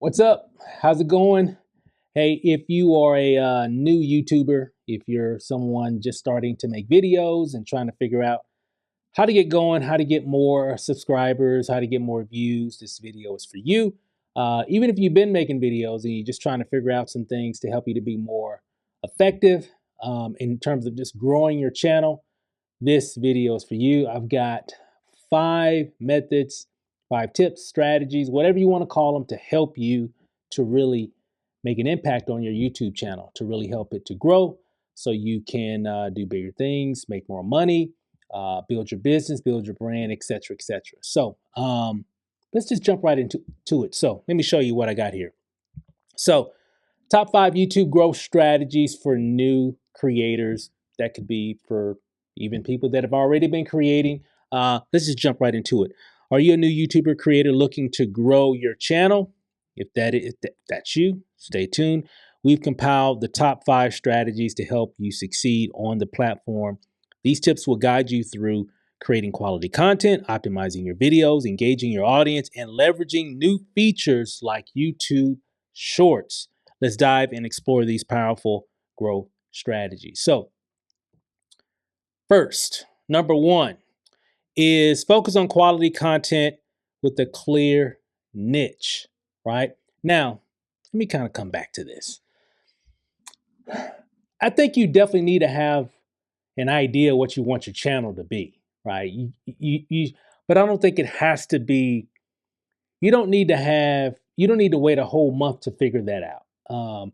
What's up? How's it going? Hey, if you are a new YouTuber, if you're someone just starting to make videos and trying to figure out how to get going, how to get more subscribers, how to get more views, this video is for you. Even if you've been making videos and you're just trying to figure out some things to help you to be more effective in terms of just growing your channel, this video is for you. I've got 5 methods, 5 tips, strategies, whatever you want to call them, to help you to really make an impact on your YouTube channel, to really help it to grow so you can do bigger things, make more money, build your business, build your brand, etc., etc. So let's just jump right into it. So let me show you what I got here. So top 5 YouTube growth strategies for new creators. That could be for even people that have already been creating. Let's just jump right into it. Are you a new YouTuber creator looking to grow your channel? If that's you, stay tuned. We've compiled the top 5 strategies to help you succeed on the platform. These tips will guide you through creating quality content, optimizing your videos, engaging your audience, and leveraging new features like YouTube Shorts. Let's dive and explore these powerful growth strategies. So, first, number 1 is focus on quality content with a clear niche, right? Now, let me kind of come back to this. I think you definitely need to have an idea what you want your channel to be, right? But I don't think it has to be. You don't need to wait a whole month to figure that out.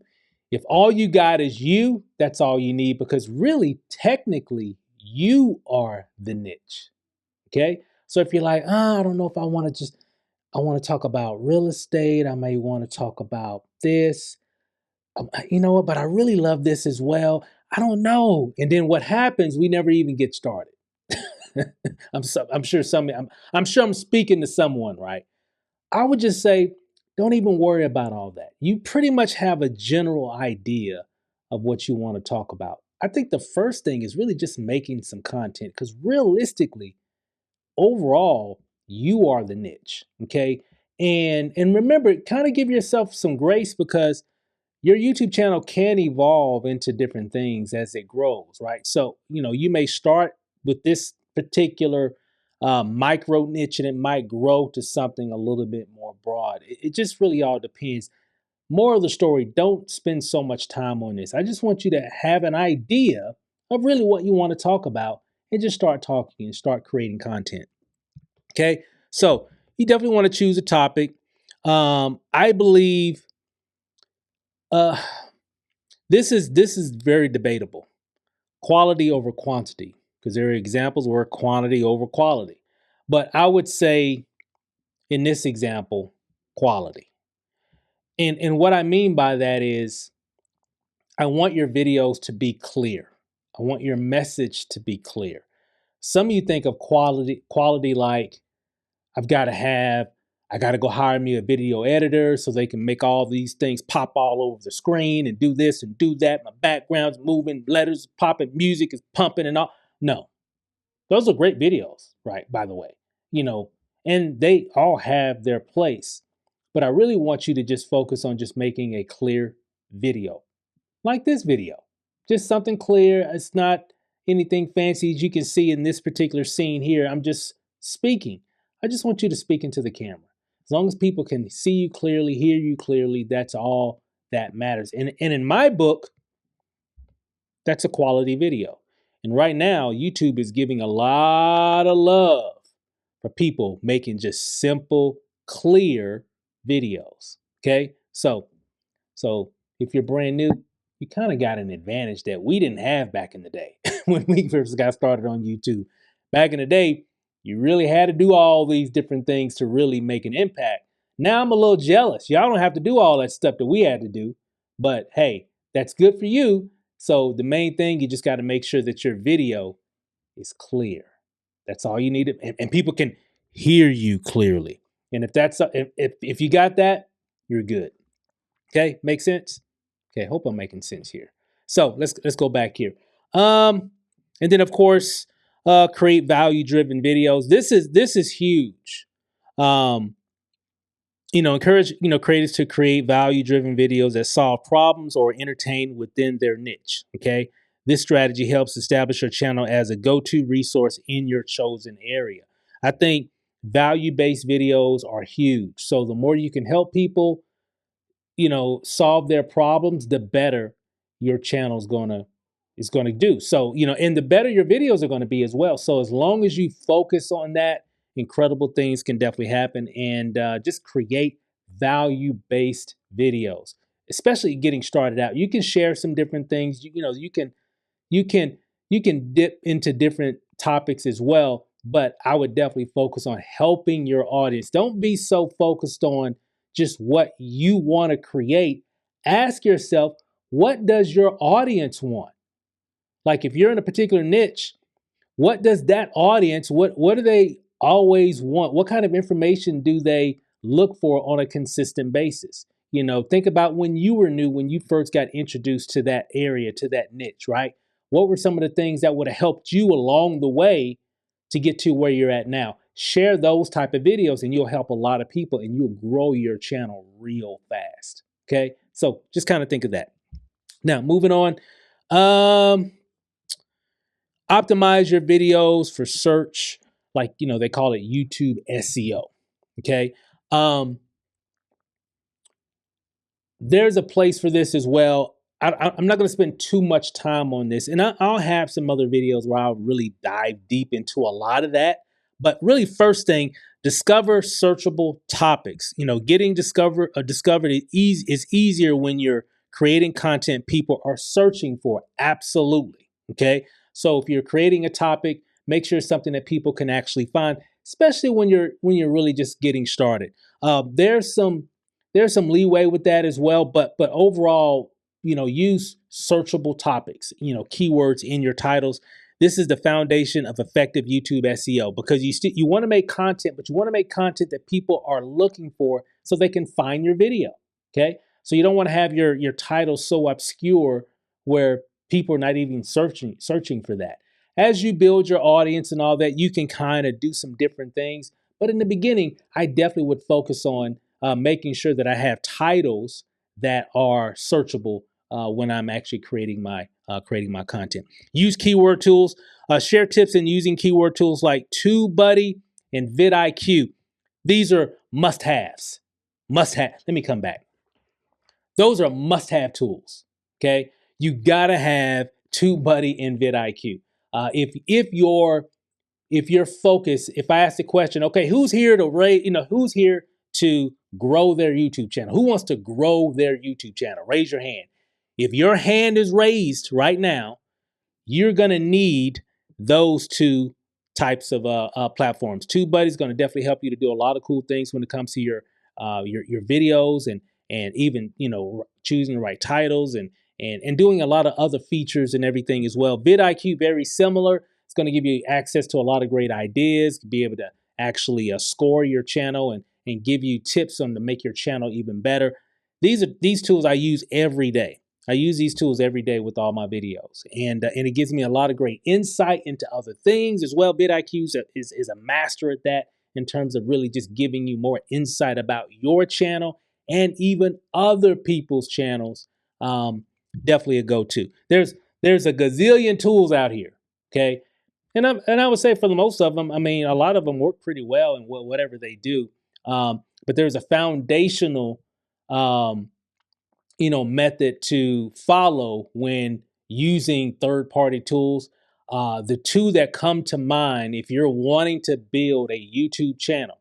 If all you got is you, that's all you need, because really, technically, you are the niche. Okay. So if you're like, I don't know if I want to talk about real estate. I may want to talk about this. You know what? But I really love this as well. I don't know. And then what happens? We never even get started. I'm sure I'm sure I'm speaking to someone, right? I would just say, don't even worry about all that. You pretty much have a general idea of what you want to talk about. I think the first thing is really just making some content, because realistically, overall, you are the niche. Okay. And remember, kind of give yourself some grace, because your YouTube channel can evolve into different things as it grows, right? So, you may start with this particular micro niche, and it might grow to something a little bit more broad. It just really all depends. Moral of the story, don't spend so much time on this. I just want you to have an idea of really what you want to talk about, and just start talking and start creating content. Okay, so you definitely want to choose a topic. I believe uh, this is very debatable. Quality over quantity, because there are examples where quantity over quality. But I would say in this example, quality. And what I mean by that is, I want your videos to be clear. I want your message to be clear. Some of you think of quality like, I got to go hire me a video editor so they can make all these things pop all over the screen and do this and do that. My background's moving, letters popping, music is pumping and all. No, those are great videos, right? By the way, and they all have their place. But I really want you to just focus on just making a clear video, like this video. Just something clear. It's not anything fancy. As you can see in this particular scene here, I'm just speaking. I just want you to speak into the camera. As long as people can see you clearly, hear you clearly, that's all that matters. And in my book, that's a quality video. And right now, YouTube is giving a lot of love for people making just simple, clear videos. Okay? So if you're brand new, you kind of got an advantage that we didn't have back in the day when we first got started on YouTube. Back in the day, you really had to do all these different things to really make an impact. Now I'm a little jealous. Y'all don't have to do all that stuff that we had to do. But hey, that's good for you. So the main thing, you just got to make sure that your video is clear. That's all you need. And people can hear you clearly. And if you got that, you're good. Okay, make sense? Okay, hope I'm making sense here. So let's go back here. And then of course, create value-driven videos. This is huge. Um, encourage, creators to create value driven videos that solve problems or entertain within their niche. Okay. This strategy helps establish your channel as a go to resource in your chosen area. I think value based videos are huge. So the more you can help people, solve their problems, the better your channel is gonna do. So, and the better your videos are gonna be as well. So as long as you focus on that, incredible things can definitely happen. And just create value-based videos, especially getting started out. You can share some different things. You can you can dip into different topics as well, but I would definitely focus on helping your audience. Don't be so focused on just what you want to create. Ask yourself, what does your audience want? Like if you're in a particular niche, what does that audience, what do they always want? What kind of information do they look for on a consistent basis? Think about when you were new, when you first got introduced to that area, to that niche, right? What were some of the things that would have helped you along the way to get to where you're at now? Share those type of videos and you'll help a lot of people and you'll grow your channel real fast. Okay. So just kind of think of that. Now, moving on. Optimize your videos for search, like they call it YouTube SEO. Okay. um there's a place for this as well. I'm not going to spend too much time on this, and I'll have some other videos where I'll really dive deep into a lot of that. But really, first thing, discover searchable topics. Getting discovered is easier when you're creating content people are searching for. Absolutely. Okay. So if you're creating a topic, make sure it's something that people can actually find, especially when you're really just getting started. There's some leeway with that as well, but overall, use searchable topics, keywords in your titles. This is the foundation of effective YouTube SEO, because you want to make content, but you want to make content that people are looking for so they can find your video. Okay, so you don't want to have your title so obscure where people are not even searching for that. As you build your audience and all that, you can kind of do some different things. But in the beginning, I definitely would focus on making sure that I have titles that are searchable when I'm actually creating my content. Use keyword tools. Share tips in using keyword tools like TubeBuddy and vidIQ. These are must-haves. Must-have. Let me come back. Those are must-have tools. Okay, you gotta have TubeBuddy and vidIQ. If your focus, if I ask the question, okay, who's here to who's here to grow their YouTube channel? Who wants to grow their YouTube channel? Raise your hand. If your hand is raised right now, you're going to need those two types of platforms. TubeBuddy is going to definitely help you to do a lot of cool things when it comes to your videos, and even choosing the right titles, and doing a lot of other features and everything as well. vidIQ, very similar. It's going to give you access to a lot of great ideas, be able to actually score your channel, and give you tips on to make your channel even better. These tools I use every day. I use these tools every day with all my videos, and it gives me a lot of great insight into other things as well. vidIQ is a master at that, in terms of really just giving you more insight about your channel and even other people's channels. Definitely a go-to. There's a gazillion tools out here. Okay, and I would say for the most of them, I mean, a lot of them work pretty well in whatever they do. But there's a foundational um, method to follow when using third-party tools. The two that come to mind if you're wanting to build a YouTube channel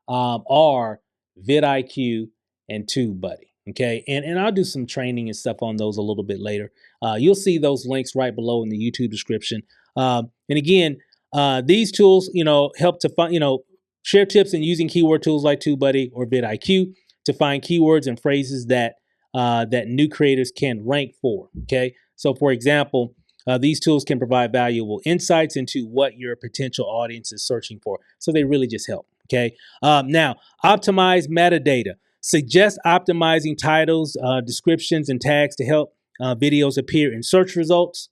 are vidIQ and TubeBuddy. Okay, and I'll do some training and stuff on those a little bit later. You'll see those links right below in the YouTube description. And again, these tools, help to find, share tips in using keyword tools like TubeBuddy or vidIQ to find keywords and phrases that new creators can rank for. Okay, so for example, these tools can provide valuable insights into what your potential audience is searching for. So they really just help. Okay, now optimize metadata. Suggest optimizing titles, descriptions, and tags to help videos appear in search results.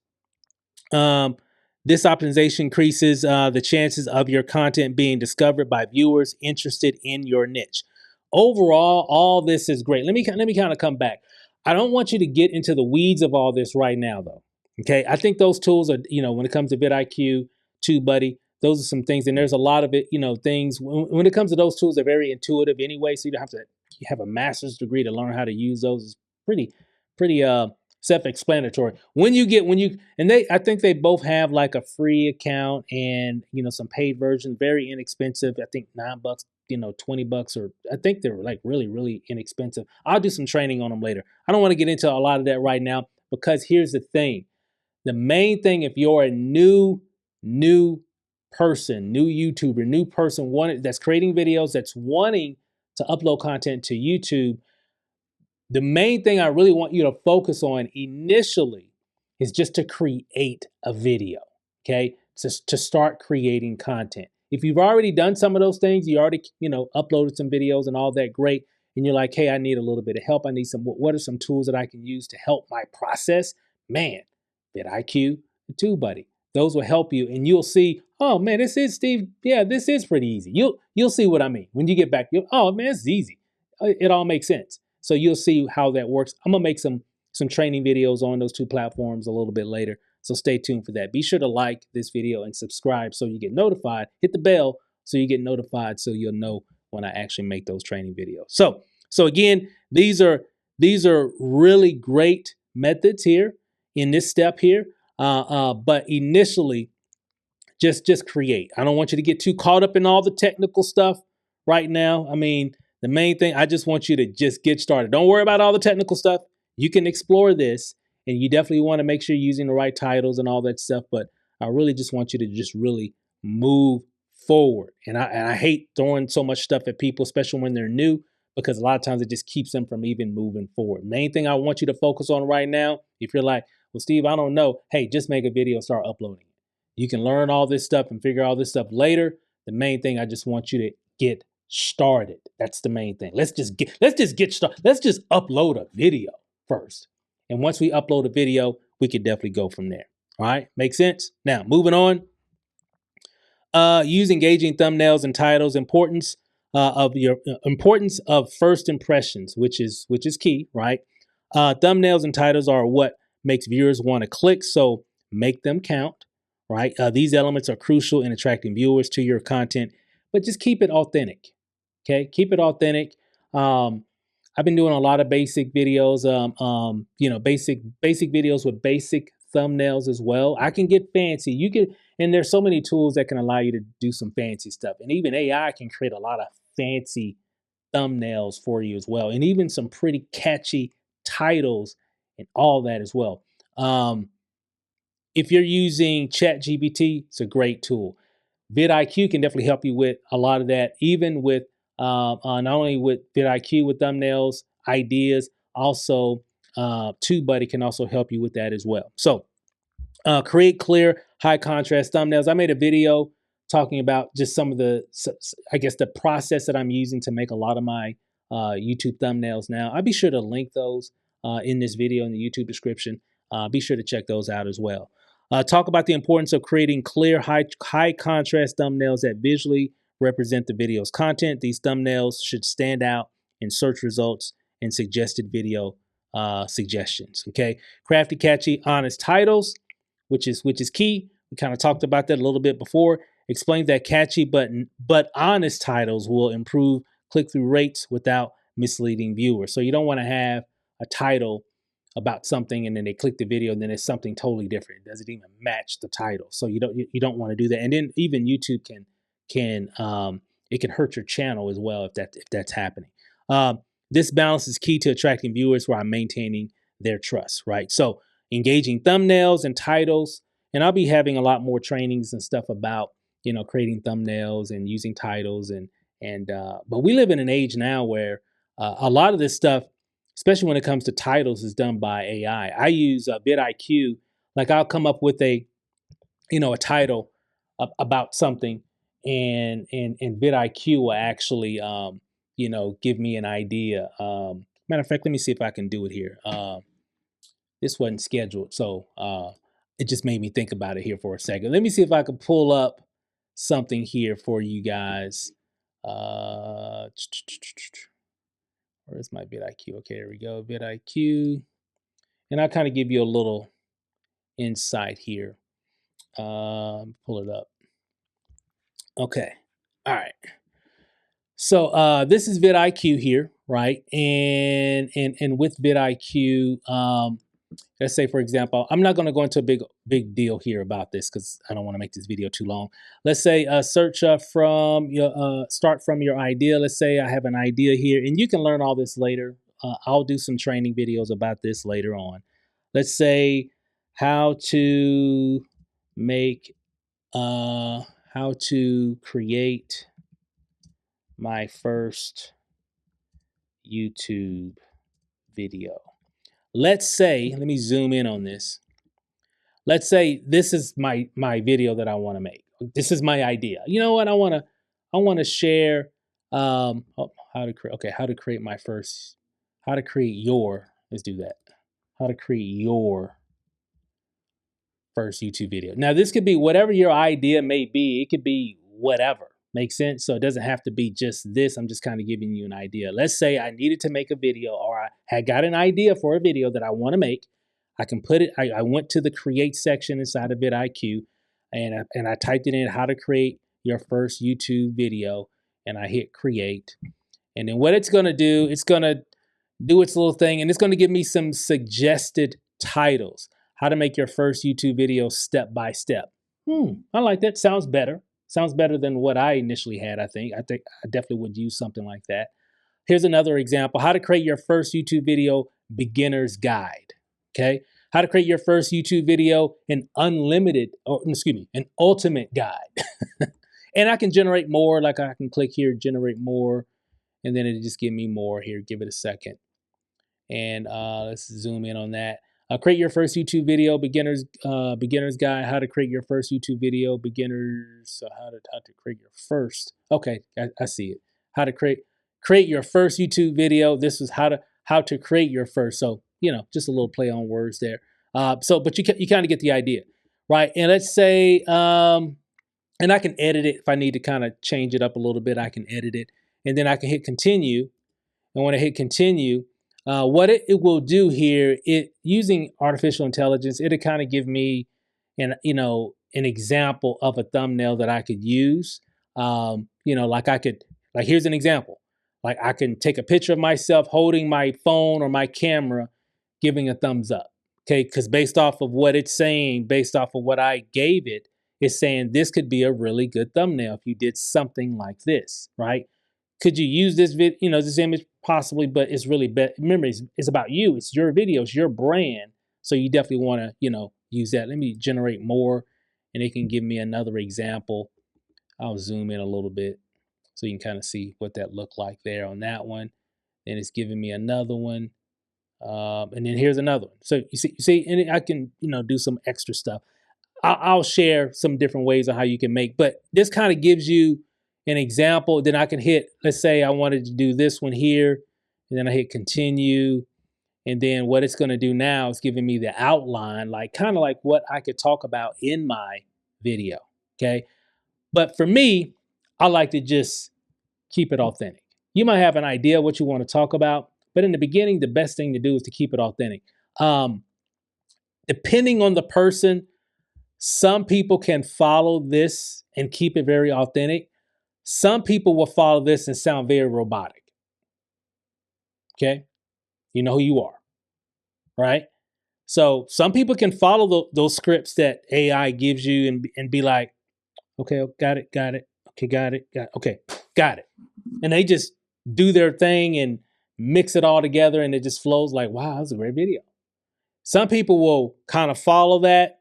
Um, this optimization increases the chances of your content being discovered by viewers interested in your niche. overall, all this is great. Let me kind of come back. I don't want you to get into the weeds of all this right now, though. Okay, I think those tools are, when it comes to vidIQ, TubeBuddy, those are some things, and there's a lot of it, things. When it comes to those tools, they're very intuitive anyway, so you don't have to you have a master's degree to learn how to use those. It's pretty self-explanatory. I think they both have like a free account and some paid versions, very inexpensive. I think $9, $20, or I think they're like really, really inexpensive. I'll do some training on them later. I don't want to get into a lot of that right now because here's the thing. The main thing, if you're a new person, new YouTuber, new person that's creating videos, that's wanting to upload content to YouTube, the main thing I really want you to focus on initially is just to create a video, okay? Just to start creating content. If you've already done some of those things, you already, uploaded some videos and all that, great. And you're like, hey, I need a little bit of help. I need what are some tools that I can use to help my process? Man, vidIQ and TubeBuddy. Those will help you, and you'll see, oh man, this is Steve. Yeah, this is pretty easy. You'll see what I mean when you get back. Oh man, it's easy. It all makes sense. So you'll see how that works. I'm gonna make some training videos on those two platforms a little bit later. So stay tuned for that. Be sure to like this video and subscribe so you get notified. Hit the bell so you get notified so you'll know when I actually make those training videos. So again, these are really great methods here in this step here. But initially, just create. I don't want you to get too caught up in all the technical stuff right now. I mean, the main thing, I just want you to just get started. Don't worry about all the technical stuff. You can explore this, and you definitely want to make sure you're using the right titles and all that stuff. But I really just want you to just really move forward. And I hate throwing so much stuff at people, especially when they're new, because a lot of times it just keeps them from even moving forward. Main thing I want you to focus on right now, if you're like, well, Steve, I don't know. Hey, just make a video, start uploading it. You can learn all this stuff and figure all this stuff later. The main thing, I just want you to get started. That's the main thing. Let's just get started. Let's just upload a video first. And once we upload a video, we could definitely go from there. All right, make sense? Now, moving on. Use engaging thumbnails and titles. Importance of first impressions, which is key, right? Thumbnails and titles are what makes viewers want to click, so make them count, right? These elements are crucial in attracting viewers to your content, but just keep it authentic. Okay, keep it authentic. I've been doing a lot of basic videos, basic videos with basic thumbnails as well. I can get fancy. And there's so many tools that can allow you to do some fancy stuff. And even AI can create a lot of fancy thumbnails for you as well, and even some pretty catchy titles and all that as well. If you're using ChatGPT, it's a great tool. vidIQ can definitely help you with a lot of that, even with not only with vidIQ with thumbnails, ideas, also TubeBuddy can also help you with that as well. So create clear, high contrast thumbnails. I made a video talking about just some of the process that I'm using to make a lot of my YouTube thumbnails now. I'll be sure to link those in this video in the YouTube description. Be sure to check those out as well. Talk about the importance of creating clear, high contrast thumbnails that visually represent the video's content. These thumbnails should stand out in search results and suggested video suggestions. Okay, crafty, catchy, honest titles, which is key. We kind of talked about that a little bit before. Explain that catchy but honest titles will improve click-through rates without misleading viewers. So you don't want to have a title about something and then they click the video and then it's something totally different. It doesn't even match the title. So you don't want to do that. And then even YouTube can it can hurt your channel as well if that's happening. This balance is key to attracting viewers while maintaining their trust, right? So engaging thumbnails and titles, and I'll be having a lot more trainings and stuff about creating thumbnails and using titles but we live in an age now where a lot of this stuff, especially when it comes to titles, is done by AI. I use vidIQ. Like I'll come up with a title about something, and vidIQ will actually give me an idea. Matter of fact, let me see if I can do it here. This wasn't scheduled, so it just made me think about it here for a second. Let me see if I can pull up something here for you guys. Where's my vidIQ? Okay, there we go, vidIQ. And I'll kind of give you a little insight here. Pull it up. Okay. All right. So this is vidIQ here, right? And with vidIQ, let's say, for example, I'm not going to go into a big deal here about this because I don't want to make this video too long. Let's say search from your start from your idea. Let's say I have an idea here, and you can learn all this later. I'll do some training videos about this later on. Let's say how to make how to create my first YouTube video. Let's say, let me zoom in on this. Let's say this is my video that I want to make. This is my idea. You know what? I want to share how to create my first, how to create your, let's do that. How to create your first YouTube video. Now, this could be whatever your idea may be. It could be whatever. Makes sense? So it doesn't have to be just this. I'm just kind of giving you an idea. Let's say I needed to make a video, or I had got an idea for a video that I want to make. I can put it, I went to the create section inside of vidIQ, and I typed it in, how to create your first YouTube video, and I hit create. And then what it's going to do, it's going to do its little thing, and it's going to give me some suggested titles. How to make your first YouTube video step by step. I like that. Sounds better. Sounds better than what I initially had, I think. I definitely would use something like that. Here's another example. How to create your first YouTube video beginner's guide. Okay. How to create your first YouTube video, an ultimate guide. And I can generate more. Like I can click here, generate more, and then it'll just give me more here. Give it a second. And let's zoom in on that. Create your first YouTube video, beginners guide. How to create your first YouTube video, beginners. So how to create your first. Okay, I see it. How to create your first YouTube video. This is how to create your first. So just a little play on words there. But you kind of get the idea, right? And let's say, and I can edit it if I need to kind of change it up a little bit. I can edit it, and then I can hit continue. And when I hit continue, what it will do here, using artificial intelligence, it'll kind of give me an example of a thumbnail that I could use. Like here's an example. Like I can take a picture of myself holding my phone or my camera, giving a thumbs up. Okay, because based off of what it's saying, based off of what I gave it, it's saying this could be a really good thumbnail if you did something like this, right? Could you use this this image? Possibly, but it's really remember, it's about you. It's your video, it's your brand. So you definitely want to, use that. Let me generate more, and it can give me another example. I'll zoom in a little bit so you can kind of see what that looked like there on that one. And it's giving me another one. And then here's another one. So you see, and I can, do some extra stuff. I'll share some different ways of how you can make, but this kind of gives you an example. Then I can hit, let's say I wanted to do this one here, and then I hit continue. And then what it's going to do now is giving me the outline, kind of like what I could talk about in my video. Okay. But for me, I like to just keep it authentic. You might have an idea what you want to talk about, but in the beginning, the best thing to do is to keep it authentic. Depending on the person, some people can follow this and keep it very authentic. Some people will follow this and sound very robotic. Okay? You know who you are, right? So some people can follow those scripts that AI gives you and be like, okay, got it. Okay, got it. Okay, got it. And they just do their thing and mix it all together, and it just flows like, wow, that's a great video. Some people will kind of follow that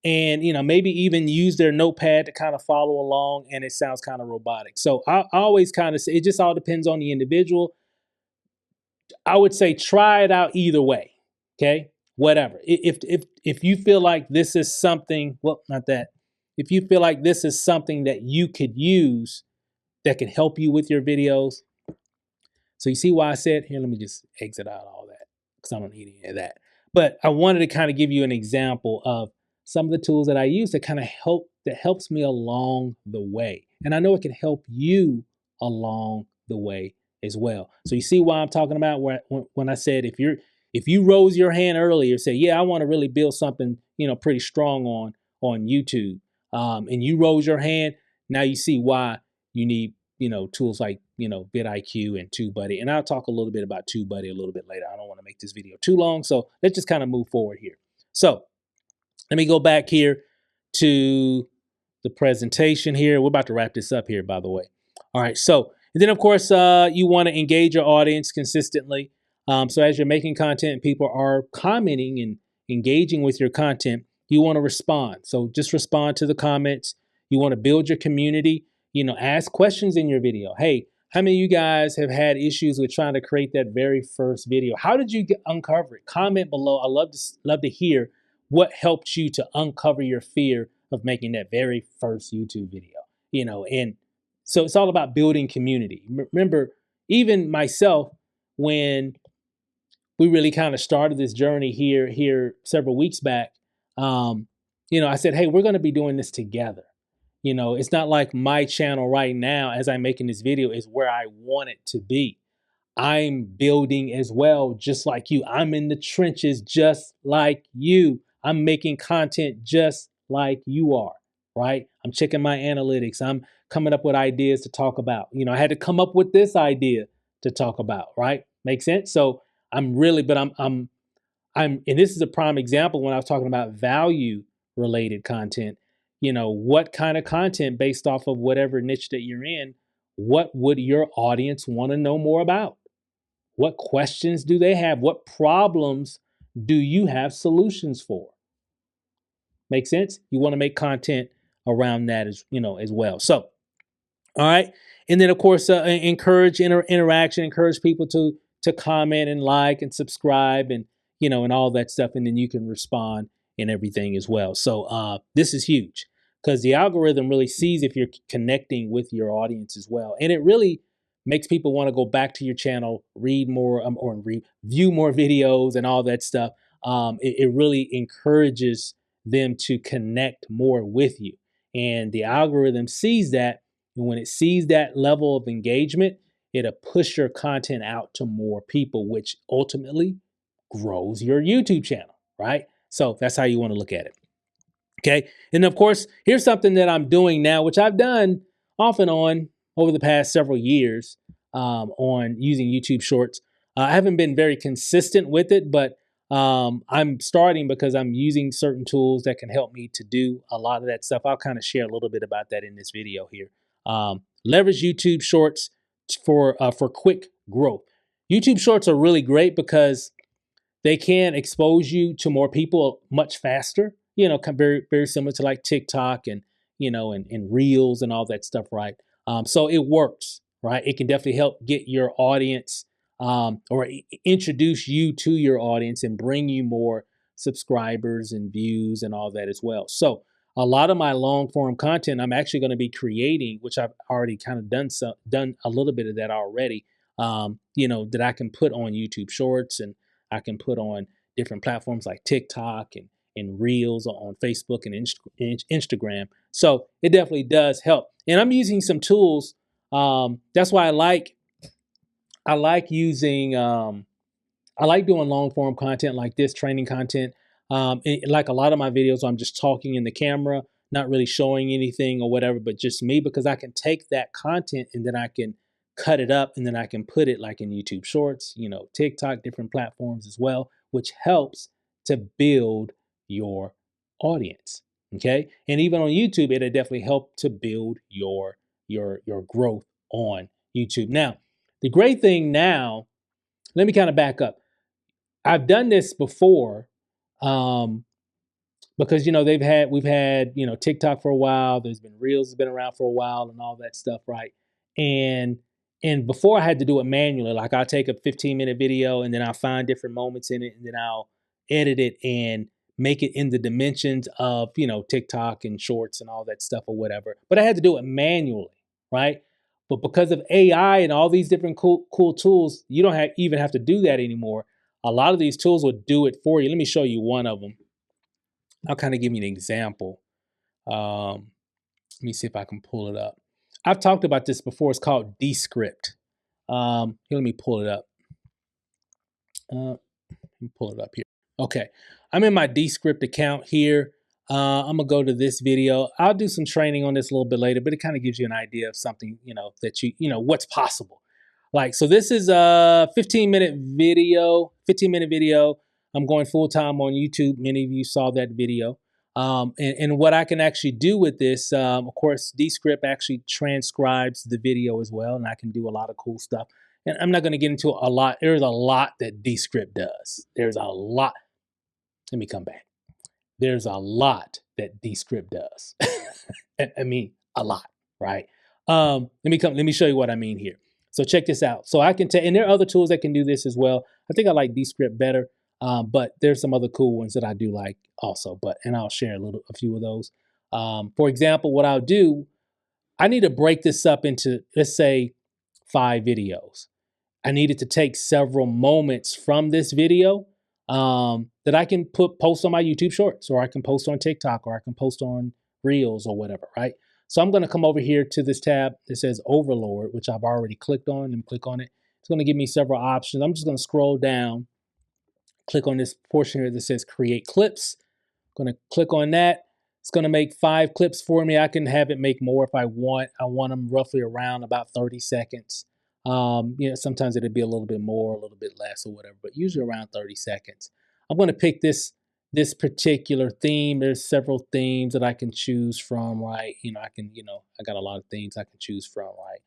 and maybe even use their notepad to kind of follow along, and it sounds kind of robotic. So I always kind of say it just all depends on the individual. I would say try it out either way. Okay, whatever. If you feel like this is something, well, not that. If you feel like this is something that you could use that can help you with your videos. So you see why I said here. Let me just exit out all that because I don't need any of that. But I wanted to kind of give you an example of some of the tools that I use that kind of helps me along the way. And I know it can help you along the way as well. So you see why I'm talking about when I said if you rose your hand earlier, say, yeah, I want to really build something, pretty strong on YouTube, and you rose your hand, now you see why you need, tools like, vidIQ and TubeBuddy. And I'll talk a little bit about TubeBuddy a little bit later. I don't want to make this video too long, so let's just kind of move forward here. So let me go back here to the presentation here. We're about to wrap this up here, by the way. All right. So, and then of course, you want to engage your audience consistently. So as you're making content and people are commenting and engaging with your content, you want to respond. So just respond to the comments. You want to build your community. Ask questions in your video. Hey, how many of you guys have had issues with trying to create that very first video? How did you uncover it? Comment below. I love to hear what helped you to uncover your fear of making that very first YouTube video. And so it's all about building community. Remember, even myself, when we really kind of started this journey here several weeks back, I said, hey, we're going to be doing this together. It's not like my channel right now, as I'm making this video, is where I want it to be. I'm building as well, just like you. I'm in the trenches just like you. I'm making content just like you are, right? I'm checking my analytics. I'm coming up with ideas to talk about. I had to come up with this idea to talk about, right? Make sense? So I'm really, but I'm, and this is a prime example when I was talking about value related content. What kind of content based off of whatever niche that you're in, what would your audience want to know more about? What questions do they have? What problems do you have solutions for? Make sense? You want to make content around that as well. So, all right. And then of course, encourage interaction, encourage people to comment and like and subscribe and, and all that stuff. And then you can respond and everything as well. So this is huge because the algorithm really sees if you're connecting with your audience as well. And it really makes people want to go back to your channel, read more or view more videos and all that stuff. It really encourages them to connect more with you. And the algorithm sees that. And when it sees that level of engagement, it'll push your content out to more people, which ultimately grows your YouTube channel, right? So that's how you want to look at it. Okay. And of course, here's something that I'm doing now, which I've done off and on over the past several years on using YouTube Shorts. I haven't been very consistent with it, but I'm starting because I'm using certain tools that can help me to do a lot of that stuff. I'll kind of share a little bit about that in this video here. Leverage YouTube Shorts for quick growth. YouTube Shorts are really great because they can expose you to more people much faster. Very very similar to like TikTok and and Reels and all that stuff, right? So it works, right? It can definitely help get your audience or introduce you to your audience and bring you more subscribers and views and all that as well. So a lot of my long form content I'm actually going to be creating, which I've already kind of done a little bit of that already. That I can put on YouTube Shorts and I can put on different platforms like TikTok and Reels on Facebook and Instagram. So it definitely does help. And I'm using some tools. That's why I like using I like doing long form content like this, training content. Like a lot of my videos, I'm just talking in the camera, not really showing anything or whatever, but just me, because I can take that content and then I can cut it up and then I can put it like in YouTube Shorts, TikTok, different platforms as well, which helps to build your audience. Okay. And even on YouTube, it'll definitely help to build your growth on YouTube. Now, the great thing now, let me kind of back up. I've done this before um, because we've had TikTok for a while. There's been Reels has been around for a while and all that stuff, right? And before I had to do it manually. Like I'll take a 15-minute video and then I'll find different moments in it and then I'll edit it and make it in the dimensions of TikTok and Shorts and all that stuff or whatever. But I had to do it manually, right? But because of AI and all these different cool tools, you don't even have to do that anymore. A lot of these tools will do it for you. Let me show you one of them. I'll kind of give you an example. Let me see if I can pull it up. I've talked about this before. It's called Descript. Let me pull it up. Let me pull it up here. Okay, I'm in my Descript account here. I'm gonna go to this video. I'll do some training on this a little bit later, but it kind of gives you an idea of something, that what's possible. Like, so this is a 15-minute video. 15-minute video. I'm going full time on YouTube. Many of you saw that video. And what I can actually do with this, of course, Descript actually transcribes the video as well, and I can do a lot of cool stuff. And I'm not going to get into a lot. There's a lot that Descript does. There's a lot. Let me come back. There's a lot that Descript does. I mean, a lot, right? Let me show you what I mean here. So check this out. So I can and there are other tools that can do this as well. I think I like Descript better, but there's some other cool ones that I do like also. And I'll share a few of those. For example, what I'll do, I need to break this up into, let's say, 5 videos. I needed to take several moments from this video that I can post on my YouTube Shorts, or I can post on TikTok, or I can post on Reels or whatever, right? So I'm going to come over here to this tab that says Overlord, which I've already clicked on, and click on it. It's going to give me several options. I'm just going to scroll down, click on this portion here that says Create Clips. I'm going to click on that. It's going to make 5 clips for me. I can have it make more if I want. I want them roughly around about 30 seconds. Sometimes it'll be a little bit more, a little bit less or whatever, but usually around 30 seconds. I'm going to pick this particular theme. There's several themes that I can choose from, right? I got a lot of themes I can choose from, right?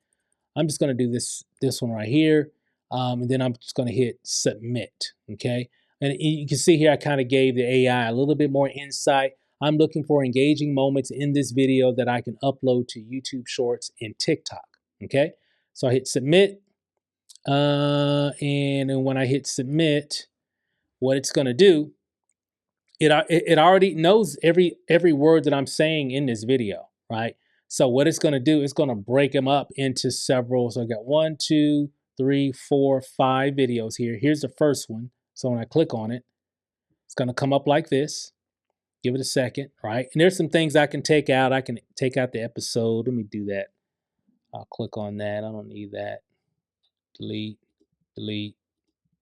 I'm just going to do this one right here. And then I'm just going to hit submit. Okay. And you can see here, I kind of gave the AI a little bit more insight. I'm looking for engaging moments in this video that I can upload to YouTube Shorts and TikTok. Okay. So I hit submit. And then when I hit submit, what it's going to do, it already knows every word that I'm saying in this video, right? So what it's going to do, it's going to break them up into several. So I got 1, 2, 3, 4, 5 videos here. Here's the first one. So when I click on it, it's going to come up like this. Give it a second, right? And there's some things I can take out. I can take out the episode. Let me do that. I'll click on that. I don't need that. Delete, delete,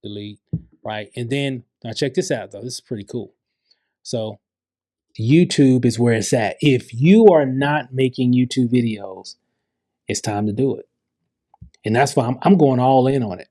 delete, right? And then, now check this out though. This is pretty cool. So YouTube is where it's at. If you are not making YouTube videos, it's time to do it. And that's why I'm going all in on it.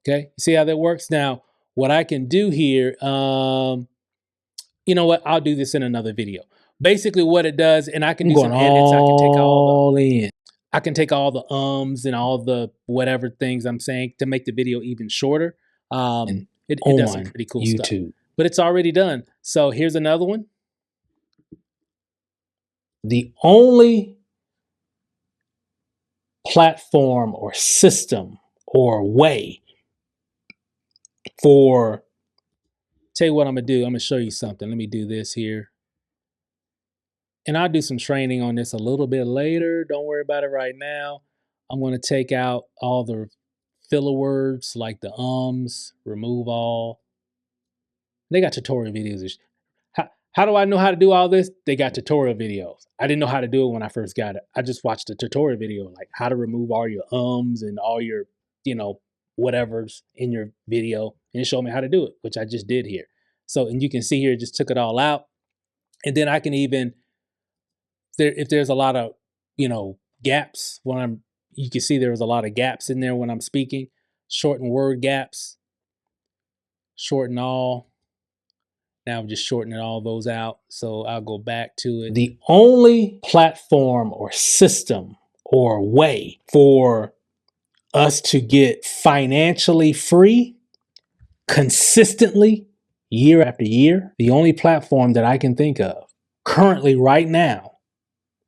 Okay, see how that works? Now, what I can do here, you know what? I'll do this in another video. Basically what it does, and I can do some edits. I can take all in. I can take all the ums and all the whatever things I'm saying to make the video even shorter. It does some pretty cool stuff. But it's already done. So here's another one. The only platform or system or way for, tell you what I'm going to do. I'm going to show you something. Let me do this here. And I'll do some training on this a little bit later. Don't worry about it right now. I'm going to take out all the filler words like the ums, remove all. They got tutorial videos. How do I know how to do all this? They got tutorial videos. I didn't know how to do it when I first got it. I just watched a tutorial video, like how to remove all your ums and all your, whatever's in your video, and it showed me how to do it, which I just did here. So, and you can see here, it just took it all out. And then I can even, if there's a lot of, gaps you can see there was a lot of gaps in there when I'm speaking, shorten word gaps, shorten all. Now I'm just shortening all those out. So I'll go back to it. The only platform or system or way for us to get financially free consistently year after year, the only platform that I can think of currently right now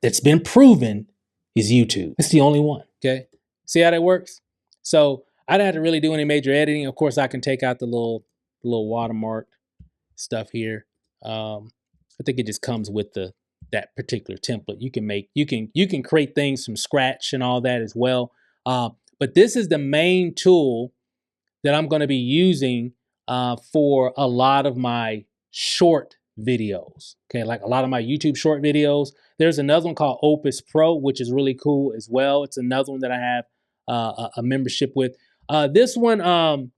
that's been proven is YouTube. It's the only one. Okay. See how that works? So I don't have to really do any major editing. Of course, I can take out the little watermark stuff here. I think it just comes with that particular template. You can create things from scratch and all that as well. But this is the main tool that I'm going to be using for a lot of my short videos. Okay, like a lot of my YouTube short videos. There's another one called Opus Pro, which is really cool as well. It's another one that I have a membership with. This one,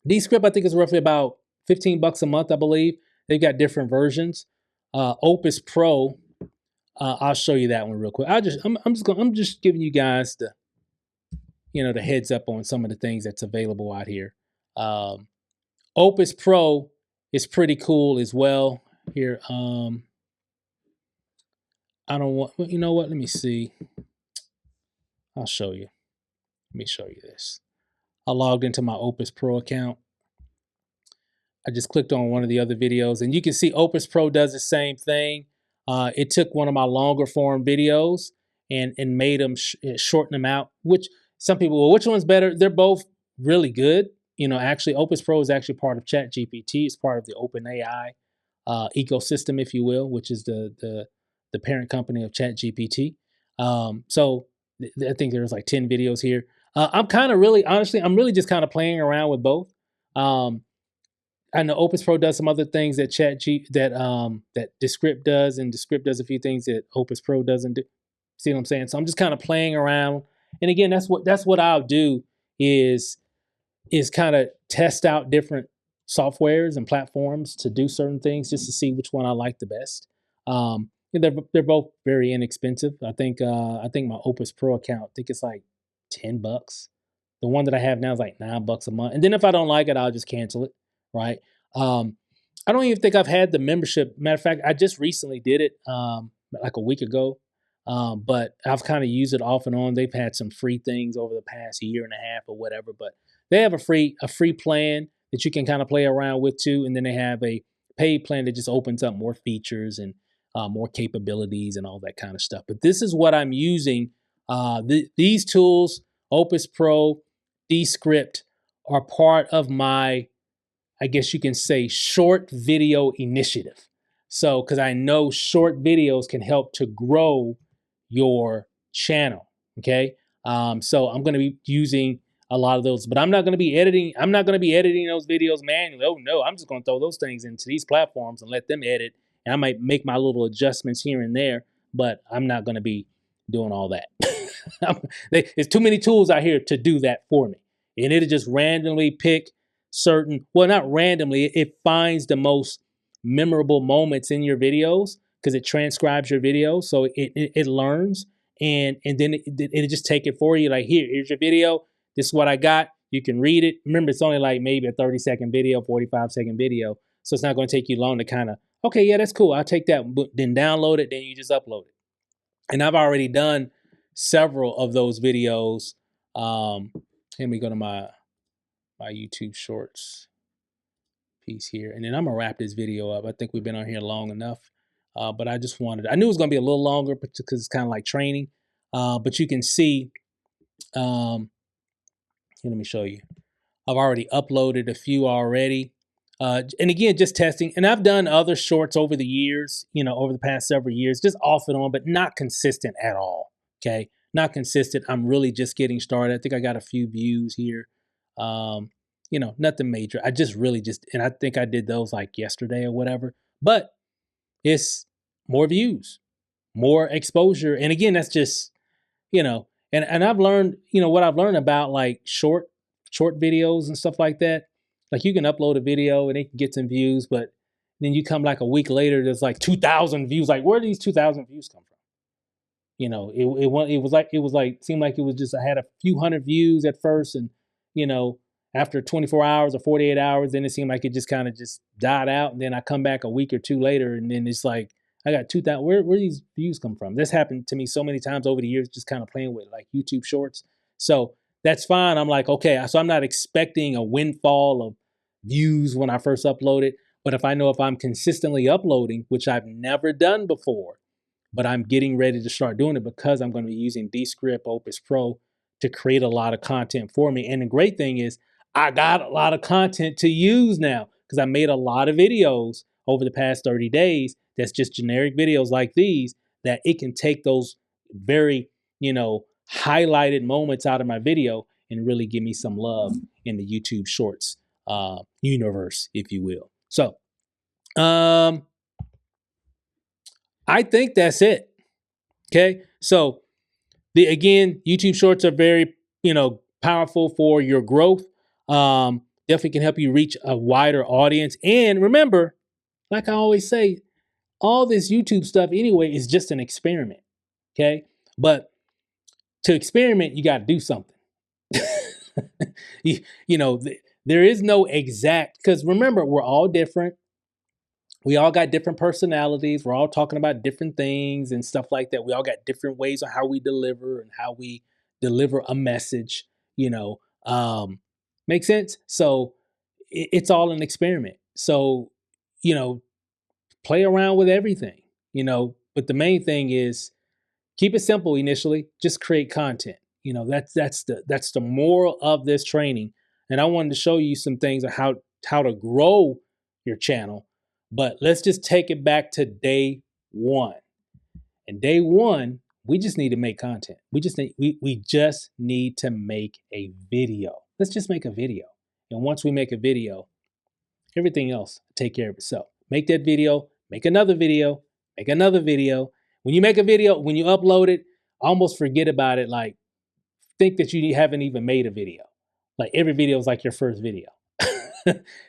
Descript, I think is roughly about $15 a month, I believe. They've got different versions. Opus Pro, I'll show you that one real quick. I'm just giving you guys the heads up on some of the things that's available out here. Opus Pro is pretty cool as well. Here, I don't want. You know what? Let me see. I'll show you. Let me show you this. I logged into my Opus Pro account. I just clicked on one of the other videos, and you can see Opus Pro does the same thing. It took one of my longer form videos and made them shorten them out. Which some people, well, which one's better? They're both really good. Actually, Opus Pro is actually part of ChatGPT. It's part of the OpenAI ecosystem, if you will, which is the parent company of ChatGPT. So I think there's like 10 videos here. I'm kind of really, honestly, I'm really just kind of playing around with both. I know Opus Pro does some other things that that Descript does, and Descript does a few things that Opus Pro doesn't do. See what I'm saying? So I'm just kind of playing around. And again, that's what I'll do is kind of test out different softwares and platforms to do certain things just to see which one I like the best. They're both very inexpensive. I think my Opus Pro account, I think it's like $10. The one that I have now is like $9 a month. And then if I don't like it, I'll just cancel it. Right. I don't even think I've had the membership. Matter of fact, I just recently did it like a week ago. But I've kind of used it off and on. They've had some free things over the past year and a half or whatever, but they have a free plan that you can kind of play around with too. And then they have a paid plan that just opens up more features and more capabilities and all that kind of stuff. But this is what I'm using. These tools, Opus Pro, Descript, are part of my, I guess you can say, short video initiative. So, because I know short videos can help to grow your channel. Okay. So I'm going to be using a lot of those, but I'm not going to be editing. I'm not going to be editing those videos manually. Oh no, I'm just going to throw those things into these platforms and let them edit. And I might make my little adjustments here and there, but I'm not going to be doing all that. There's too many tools out here to do that for me. And it'll just randomly pick not randomly, it finds the most memorable moments in your videos because it transcribes your videos. So it learns and then it'll just take it for you. Like, here's your video. This is what I got. You can read it. Remember, it's only like maybe a 30-second video, 45-second video. So it's not going to take you long to kind of, okay, yeah, that's cool. I'll take that. Then download it. Then you just upload it. And I've already done several of those videos. Let me go to my YouTube Shorts piece here. And then I'm going to wrap this video up. I think we've been on here long enough. But I knew it was going to be a little longer because it's kind of like training. But you can see, here, let me show you. I've already uploaded a few already. And again, just testing. And I've done other shorts over the years, over the past several years, just off and on, but not consistent at all. Okay. Not consistent. I'm really just getting started. I think I got a few views here. Nothing major. I just really and I think I did those like yesterday or whatever, but it's more views, more exposure. And again, that's just, and I've learned, what I've learned about like short videos and stuff like that. Like you can upload a video and it can get some views, but then you come like a week later, there's like 2,000 views. Like, where do these 2,000 views come from? It was like seemed like it was just, I had a few hundred views at first, and after 24 hours or 48 hours, then it seemed like it just kind of just died out. And then I come back a week or two later, and then it's like I got 2,000. Where these views come from? This happened to me so many times over the years, just kind of playing with like YouTube Shorts. So that's fine. I'm like, okay, so I'm not expecting a windfall of views when I first upload it. But if I'm consistently uploading, which I've never done before, but I'm getting ready to start doing it because I'm going to be using Descript, Opus Pro to create a lot of content for me. And the great thing is I got a lot of content to use now because I made a lot of videos over the past 30 days that's just generic videos like these, that it can take those very, highlighted moments out of my video and really give me some love in the YouTube Shorts universe, if you will. So I think that's it. Okay. So YouTube Shorts are very powerful for your growth. Definitely can help you reach a wider audience. And remember, like I always say, all this YouTube stuff anyway is just an experiment. Okay. But to experiment, you got to do something. There is no exact, because remember, we're all different. We all got different personalities. We're all talking about different things and stuff like that. We all got different ways on how we deliver and how we deliver a message, you know. Make sense? So it's all an experiment. So, you know, play around with everything, but the main thing is keep it simple initially, just create content. That's the moral of this training. And I wanted to show you some things of how to grow your channel. But let's just take it back to day one. And day one, we just need to make content. We just need to make a video. Let's just make a video. And once we make a video, everything else take care of itself. Make that video, make another video, make another video. When you make a video, when you upload it, almost forget about it. Like, think that you haven't even made a video. Like, every video is like your first video.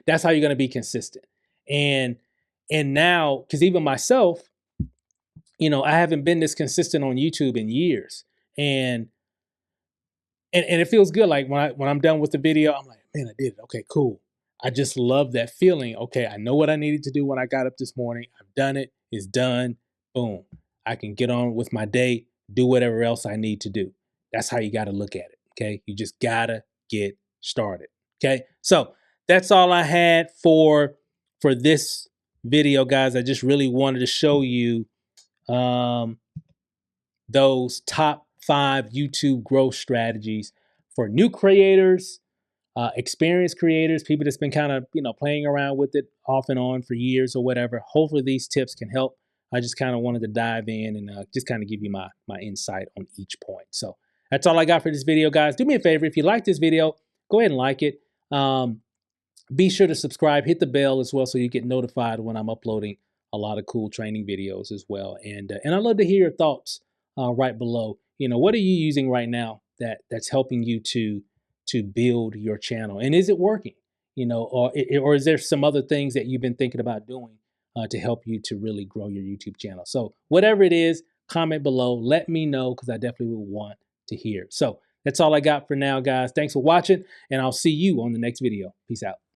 That's how you're going to be consistent. And now, because even myself, I haven't been this consistent on YouTube in years. And it feels good. Like when I'm done with the video, I'm like, man, I did it. Okay, cool. I just love that feeling. Okay, I know what I needed to do when I got up this morning. I've done it. It's done. Boom. I can get on with my day, do whatever else I need to do. That's how you got to look at it. Okay. You just got to get started. Okay. So that's all I had for this video, guys. I just really wanted to show you those top 5 YouTube growth strategies for new creators, experienced creators, people that's been kind of, playing around with it off and on for years or whatever. Hopefully these tips can help. I just kind of wanted to dive in and just kind of give you my insight on each point. So that's all I got for this video, guys. Do me a favor. If you like this video, go ahead and like it. Be sure to subscribe, hit the bell as well so you get notified when I'm uploading a lot of cool training videos as well. And I'd love to hear your thoughts right below. What are you using right now that's helping you to build your channel? And is it working? Or is there some other things that you've been thinking about doing to help you to really grow your YouTube channel? So whatever it is, comment below. Let me know, because I definitely will want to hear. So that's all I got for now, guys. Thanks for watching, and I'll see you on the next video. Peace out.